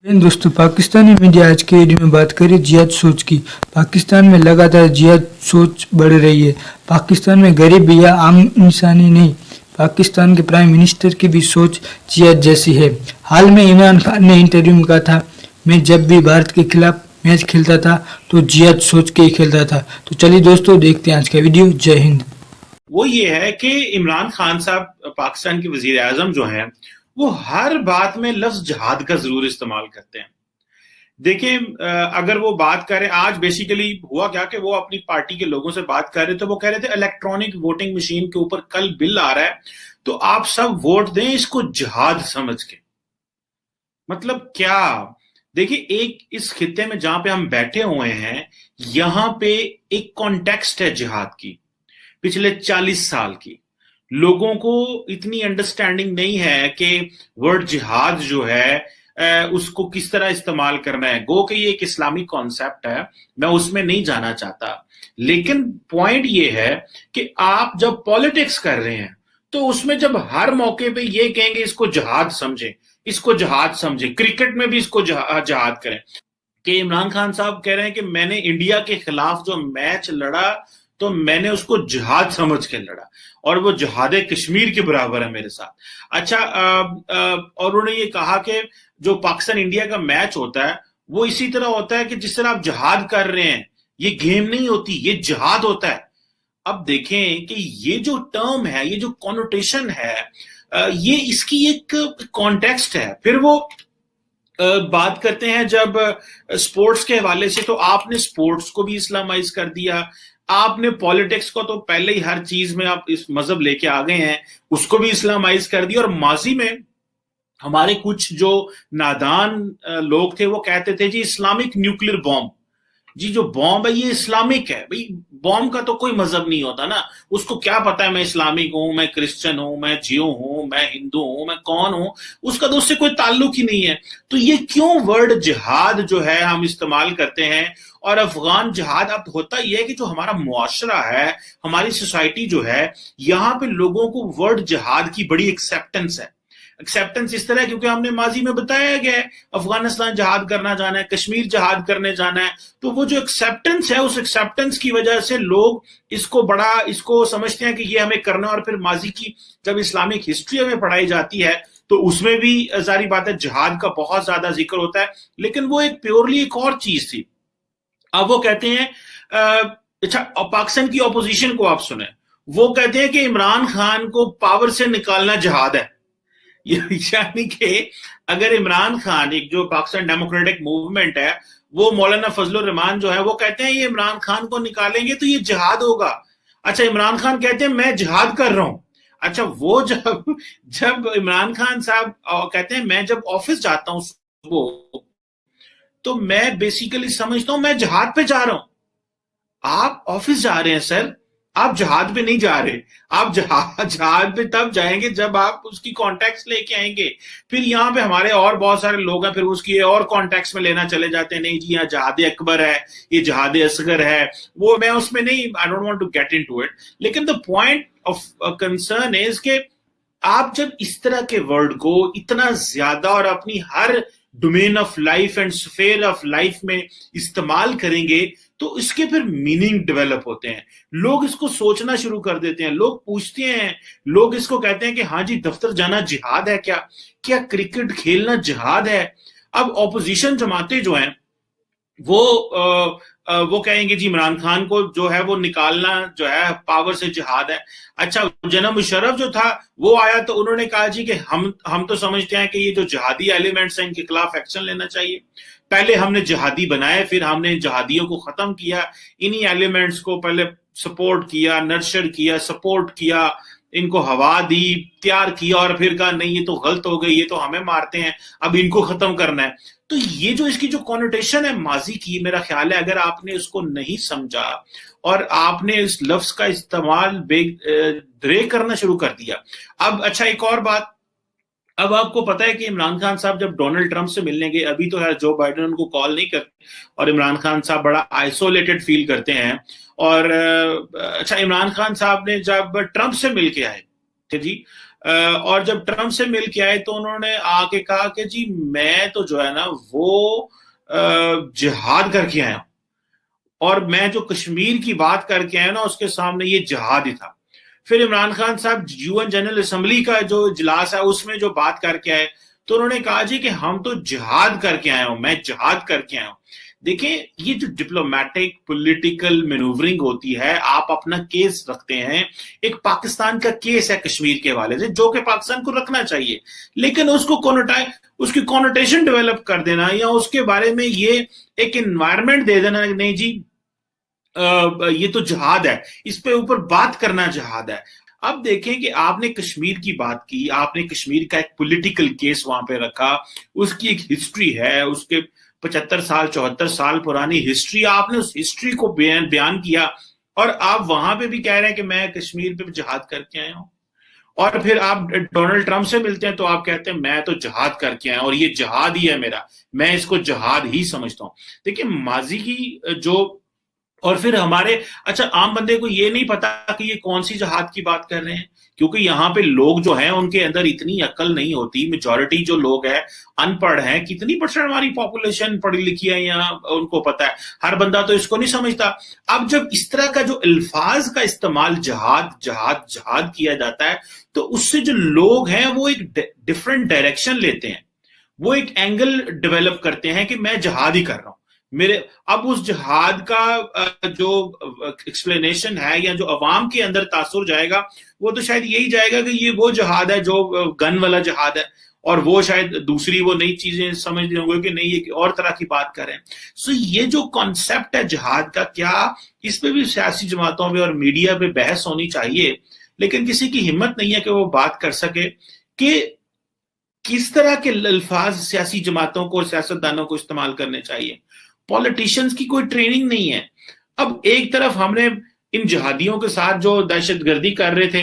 दोस्तों, पाकिस्तानी मीडिया आज के वीडियो में बात करें जिहाद सोच की। पाकिस्तान में लगातार जिहाद सोच बढ़ रही है। पाकिस्तान में गरीब या आम इंसानी नहीं, पाकिस्तान के प्राइम मिनिस्टर की भी सोच जिहाद जैसी है। हाल में इमरान खान ने इंटरव्यू में कहा था, मैं जब भी भारत के खिलाफ मैच खेलता था तो जिहाद सोच के ही खेलता था। तो चलिए दोस्तों, देखते हैं आज का वीडियो। जय हिंद। वो ये है कि इमरान खान साहब पाकिस्तान के वजीर आजम जो हैं वो हर बात में लफ्ज जिहाद का जरूर इस्तेमाल करते हैं। देखें, अगर वो बात करें, आज बेसिकली हुआ क्या कि वो अपनी पार्टी के लोगों से बात कर रहे थे। वो कह रहे थे इलेक्ट्रॉनिक वोटिंग मशीन के ऊपर कल बिल आ रहा है, तो आप सब वोट दें इसको जिहाद समझ के। मतलब क्या? देखिए, एक इस खित्ते में जहां पे हम बैठे हुए हैं, यहां पे एक कॉन्टेक्स्ट है जिहाद की पिछले 40 साल की। लोगों को इतनी अंडरस्टैंडिंग नहीं है कि वर्ड जिहाद जो है उसको किस तरह इस्तेमाल करना है। गो कि ये एक इस्लामिक कॉन्सेप्ट है, मैं उसमें नहीं जाना चाहता, लेकिन पॉइंट ये है कि आप जब पॉलिटिक्स कर रहे हैं तो उसमें जब हर मौके पे ये कहेंगे इसको जिहाद समझें, इसको जिहाद समझें, क्रिकेट में भी इसको जिहाद करें। कि इमरान खान साहब कह रहे हैं कि मैंने इंडिया के खिलाफ जो मैच लड़ा तो मैंने उसको जिहाद समझ के लड़ा और वो जिहाद कश्मीर के बराबर है मेरे साथ। अच्छा, और उन्होंने ये कहा कि जो पाकिस्तान इंडिया का मैच होता है वो इसी तरह होता है कि जिस तरह आप जिहाद कर रहे हैं, ये गेम नहीं होती, ये जिहाद होता है। अब देखें कि ये जो टर्म है, ये जो कॉनोटेशन है, ये इसकी एक कॉन्टेक्स्ट है। फिर वो बात करते हैं जब स्पोर्ट्स के हवाले से, तो आपने स्पोर्ट्स को भी इस्लामाइज कर दिया, आपने पॉलिटिक्स को तो पहले ही हर चीज में आप इस मजहब लेके आ गए हैं, उसको भी इस्लामाइज कर दिया। और माजी में हमारे कुछ जो नादान लोग थे वो कहते थे जी इस्लामिक न्यूक्लियर बॉम्ब, जी जो बॉम्ब है ये इस्लामिक है। भाई, बॉम्ब का तो कोई मजहब नहीं होता ना, उसको क्या पता है मैं इस्लामिक हूं, मैं क्रिश्चियन हूं, मैं जियो हूं, मैं हिंदू हूं, मैं कौन हूं, उसका तो उससे कोई ताल्लुक ही नहीं है। तो ये क्यों वर्ड जिहाद जो है हम इस्तेमाल करते हैं? और अफगान जिहाद अब होता यह है कि जो हमारा मुआशरा है, हमारी सोसाइटी जो है, यहां पे लोगों को वर्ड जिहाद की बड़ी एक्सेप्टेंस है। एक्सेप्टेंस इस तरह है क्योंकि हमने माजी में बताया गया है अफगानिस्तान जहाद करना जाना है, कश्मीर जहाद करने जाना है। तो वो जो एक्सेप्टेंस है, उस एक्सेप्टेंस की वजह से लोग इसको समझते हैं कि ये हमें करना है। और फिर माजी की जब इस्लामिक हिस्ट्री हमें पढ़ाई जाती है तो उसमें भी जारी बात है जिहाद का बहुत ज्यादा जिक्र होता है, लेकिन वो एक प्योरली एक और चीज थी। अब वो कहते हैं, अच्छा, पाकिस्तान की ऑपोजिशन को आप सुने, वो कहते हैं कि इमरान खान को पावर से निकालना जिहाद है। यानी कि अगर इमरान खान, एक जो पाकिस्तान डेमोक्रेटिक मूवमेंट है, वो मौलाना फजलुर रहमान जो है वो कहते हैं ये इमरान खान को निकालेंगे तो ये जिहाद होगा। अच्छा, इमरान खान कहते हैं मैं जिहाद कर रहा हूं। अच्छा, वो जब जब इमरान खान साहब कहते हैं मैं जब ऑफिस जाता हूं सुबह तो मैं बेसिकली समझता हूं मैं जिहाद पे जा रहा हूं। आप ऑफिस जा रहे हैं सर, आप जहाद पे नहीं जा रहे। आप जहाद पे तब जाएंगे जब आप उसकी कॉन्टेक्स्ट लेके आएंगे। फिर यहाँ पे हमारे और बहुत सारे लोग हैं, फिर उसकी और कॉन्टेक्स्ट में लेना चले जाते हैं, नहीं जी यहाँ जहाद अकबर है, ये जहाद असगर है, वो मैं उसमें नहीं, I don't want to get into it. लेकिन the point of concern is के आप जब इस तरह के वर्ड को इतना ज्यादा और अपनी हर domain of life and sphere of life में इस्तेमाल करेंगे तो इसके फिर मीनिंग डेवलप होते हैं। लोग इसको सोचना शुरू कर देते हैं, लोग पूछते हैं, लोग इसको कहते हैं कि हाँ जी दफ्तर जाना जिहाद है क्या? क्या क्रिकेट खेलना जिहाद है? अब ऑपोजिशन जमाते जो हैं वो कहेंगे जी इमरान खान को जो है वो निकालना जो है पावर से जिहाद है। अच्छा, जनाब मुशर्रफ जो था वो आया तो उन्होंने कहा जी कि हम तो समझते हैं कि ये जो जिहादी एलिमेंट्स हैं इनके खिलाफ एक्शन लेना चाहिए। पहले हमने जिहादी बनाए, फिर हमने जिहादियों को खत्म किया, इन्हीं एलिमेंट्स को पहले सपोर्ट किया, नर्चर किया, सपोर्ट किया, इनको हवा दी, तैयार किया, और फिर कहा नहीं ये तो गलत हो गई, ये तो हमें मारते हैं, अब इनको खत्म करना है। तो ये जो इसकी जो कॉनोटेशन है माजी की, मेरा ख्याल है अगर आपने उसको नहीं समझा और आपने इस लफ्ज का इस्तेमाल बेदरे करना शुरू कर दिया। अब अच्छा, एक और बात, अब आपको पता है कि इमरान खान साहब जब डोनाल्ड ट्रंप से मिलने गए, अभी तो है जो बाइडेन उनको कॉल नहीं करते और इमरान खान साहब बड़ा आइसोलेटेड फील करते हैं। और अच्छा, इमरान खान साहब ने जब ट्रंप से मिल के आए थे जी, اور جب ٹرمپ سے مل کے آئے تو انہوں نے آ کے کہا کہ جی میں تو جو ہے نا وہ جہاد کر کے آیا ہوں، اور میں جو کشمیر کی بات کر کے آیا نا اس کے سامنے یہ جہاد ہی تھا۔ پھر عمران خان صاحب UN جنرل اسمبلی کا جو اجلاس ہے اس میں جو بات کر کے آئے تو انہوں نے کہا جی کہ ہم تو جہاد کر کے آئے ہوں، میں جہاد کر کے آیا ہوں۔ دیکھیں یہ جو ڈپلومیٹک پولیٹیکل مینوورنگ ہوتی ہے، آپ اپنا کیس رکھتے ہیں، ایک پاکستان کا کیس ہے کشمیر کے حوالے سے جو کہ پاکستان کو رکھنا چاہیے، لیکن اس کو اس کی کونوٹیشن ڈیولپ کر دینا یا اس کے بارے میں یہ ایک انوائرمنٹ دے دینا کہ نہیں جی یہ تو جہاد ہے، اس پہ اوپر بات کرنا جہاد ہے۔ اب دیکھیں کہ آپ نے کشمیر کی بات کی، آپ نے کشمیر کا ایک پولیٹیکل کیس وہاں پہ رکھا، اس کی ایک ہسٹری ہے، اس کے 75 سال 74 سال پرانی ہسٹری، آپ نے اس ہسٹری کو بیان کیا، اور آپ وہاں پہ بھی کہہ رہے ہیں کہ میں کشمیر پہ جہاد کر کے آیا ہوں، اور پھر آپ ڈونلڈ ٹرمپ سے ملتے ہیں تو آپ کہتے ہیں میں تو جہاد کر کے آیا ہوں اور یہ جہاد ہی ہے میرا، میں اس کو جہاد ہی سمجھتا ہوں۔ دیکھیں ماضی کی جو، اور پھر ہمارے اچھا عام بندے کو یہ نہیں پتا کہ یہ کون سی جہاد کی بات کر رہے ہیں، کیونکہ یہاں پہ لوگ جو ہیں ان کے اندر اتنی عقل نہیں ہوتی، میجورٹی جو لوگ ہیں ان پڑھ ہیں، کتنی پرسنٹ ہماری پاپولیشن پڑھی لکھی ہے یہاں، ان کو پتا ہے، ہر بندہ تو اس کو نہیں سمجھتا۔ اب جب اس طرح کا جو الفاظ کا استعمال جہاد جہاد جہاد کیا جاتا ہے تو اس سے جو لوگ ہیں وہ ایک ڈفرنٹ ڈائریکشن لیتے ہیں، وہ ایک اینگل ڈیولپ کرتے ہیں کہ میں جہاد ہی کر رہا ہوں میرے۔ اب اس جہاد کا جو ایکسپلینیشن ہے یا جو عوام کے اندر تاثر جائے گا وہ تو شاید یہی جائے گا کہ یہ وہ جہاد ہے جو گن والا جہاد ہے، اور وہ شاید دوسری وہ نئی چیزیں سمجھ رہے ہوں گے کہ نہیں یہ اور طرح کی بات کر رہے ہیں۔ سو یہ جو کانسیپٹ ہے جہاد کا، کیا اس پہ بھی سیاسی جماعتوں پہ اور میڈیا پہ بحث ہونی چاہیے، لیکن کسی کی ہمت نہیں ہے کہ وہ بات کر سکے کہ کس طرح کے الفاظ سیاسی جماعتوں کو اور سیاستدانوں کو استعمال کرنے چاہیے۔ پولیٹیشینز کی کوئی ٹریننگ نہیں ہے۔ اب ایک طرف ہم نے ان جہادیوں کے ساتھ جو دہشت گردی کر رہے تھے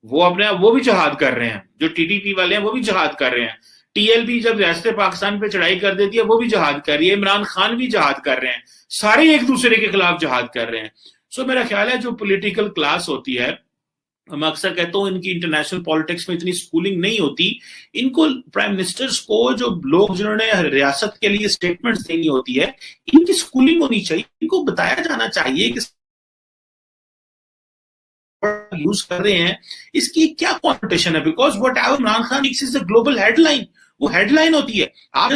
وہ بھی جہاد کر رہے ہیں، جو TTP والے ہیں وہ بھی جہاد کر رہے ہیں، TLP جب ریاست پاکستان پہ چڑھائی کر دیتی ہے وہ بھی جہاد کر رہی ہے، عمران خان بھی جہاد کر رہے ہیں، سارے ایک دوسرے کے خلاف جہاد کر رہے ہیں۔ سو میرا خیال ہے جو پولیٹیکل کلاس ہوتی ہے، میں اکثر کہتا ہوں ان کی انٹرنیشنل پالیٹکس میں اتنی سکولنگ نہیں ہوتی، ان کو پرائم منسٹرز کو جو لوگ جنہوں نے ریاست کے لیے سٹیٹمنٹس دینی ہوتی ہے ان کی سکولنگ ہونی چاہیے، ان کو بتایا جانا چاہیے کہ یوز کر رہے ہیں اس کی کیا کانوٹیشن ہے، because whatever Imran Khan is a global headline, وہ ہیڈ لائن ہوتی ہے، آپ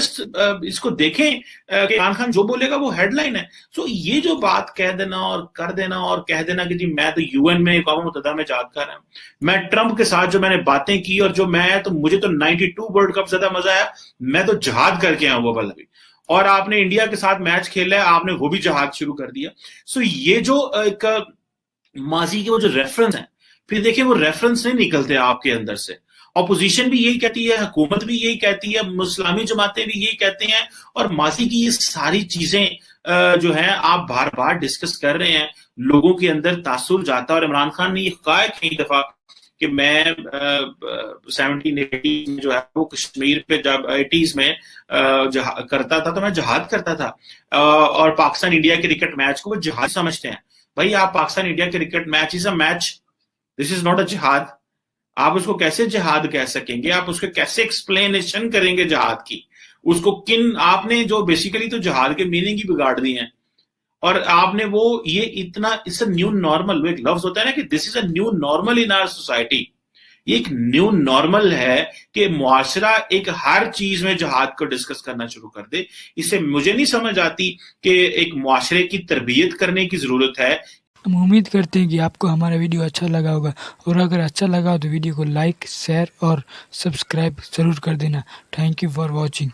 اس کو دیکھیں کہ عمران خان جو بولے گا وہ ہیڈ لائن ہے۔ سو یہ جو بات کہہ دینا اور کر دینا اور کہہ دینا کہ جی میں تو UN میں اقوام متحدہ میں جہاد کر رہا ہوں، میں ٹرمپ کے ساتھ جو میں نے باتیں کی اور جو مجھے تو 92 ورلڈ کپ زیادہ مزہ آیا، میں تو جہاد کر کے آیا ہوں وہ بل ابھی، اور آپ نے انڈیا کے ساتھ میچ کھیلا ہے، آپ نے وہ بھی جہاد شروع کر دیا۔ سو یہ جو ایک ماضی کے وہ جو ریفرنس ہیں، پھر دیکھیں وہ ریفرنس نہیں نکلتے آپ کے اندر سے، اپوزیشن بھی یہی کہتی ہے، حکومت بھی یہی کہتی ہے، اسلامی جماعتیں بھی یہی کہتے ہیں، اور ماضی کی یہ ساری چیزیں جو ہیں آپ بار بار ڈسکس کر رہے ہیں، لوگوں کے اندر تاثر جاتا ہے۔ اور عمران خان نے یہ کہا ہے کئی دفعہ کہ میں 1780 میں جو ہے وہ کشمیر پہ جب 80s میں کرتا تھا تو میں جہاد کرتا تھا، اور پاکستان انڈیا کرکٹ میچ کو وہ جہاد سمجھتے ہیں۔ بھائی آپ Pakistan India cricket match is a match, this is not a جہاد۔ آپ اس کو کیسے جہاد کہہ سکیں گے؟ آپ اس کو کیسے ایکسپلینیشن کریں گے جہاد کی؟ اس کو آپ نے جو بیسیکلی تو جہاد کے میننگ ہی بگاڑ دی ہیں، اور آپ نے وہ یہ اتنا اٹس اے نیو نارمل، وہ ایک لفظ ہوتا ہے نا کہ this is a new normal in our society, یہ ایک نیو نارمل ہے کہ معاشرہ ایک ہر چیز میں جہاد کو ڈسکس کرنا شروع کر دے۔ اس سے مجھے نہیں سمجھ آتی کہ ایک معاشرے کی تربیت کرنے کی ضرورت ہے۔ ہم امید کرتے ہیں کہ آپ کو ہمارا ویڈیو اچھا لگا ہوگا، اور اگر اچھا لگا ہو تو ویڈیو کو لائک، شیئر اور سبسکرائب ضرور کر دینا۔ Thank you for watching.